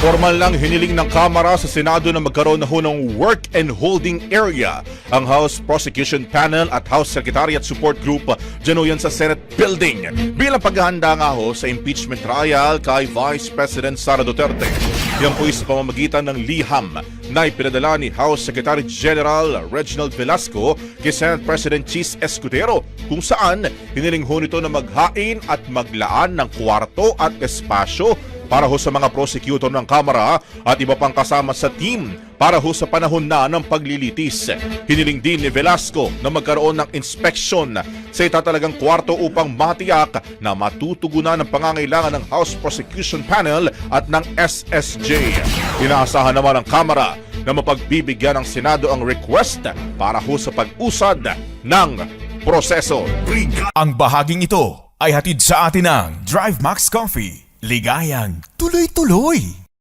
Formal lang hiniling ng Kamara sa Senado na magkaroon na ho ng work and holding area ang House Prosecution Panel at House Secretariat Support Group dyan ho yan sa Senate Building bilang paghahanda nga ho sa impeachment trial kay Vice President Sara Duterte. Yan po sa pamamagitan ng liham na ipinadala ni House Secretary General Reginald Velasco kay Senate President Chis Escudero kung saan hiniling ho nito na maghain at maglaan ng kwarto at espasyo para ho sa mga prosecutor ng Kamara at iba pang kasama sa team para ho sa panahon na ng paglilitis. Hiniling din ni Velasco na magkaroon ng inspeksyon sa itatalagang kwarto upang matiyak na matutugunan ang pangangailangan ng House Prosecution Panel at ng SSJ. Inaasahan naman ng Kamara na mapagbibigyan ng Senado ang request para ho sa pag-usad ng proseso. Ang bahaging ito ay hatid sa atin ng Drive Max Coffee. Ligayang tuloy-tuloy!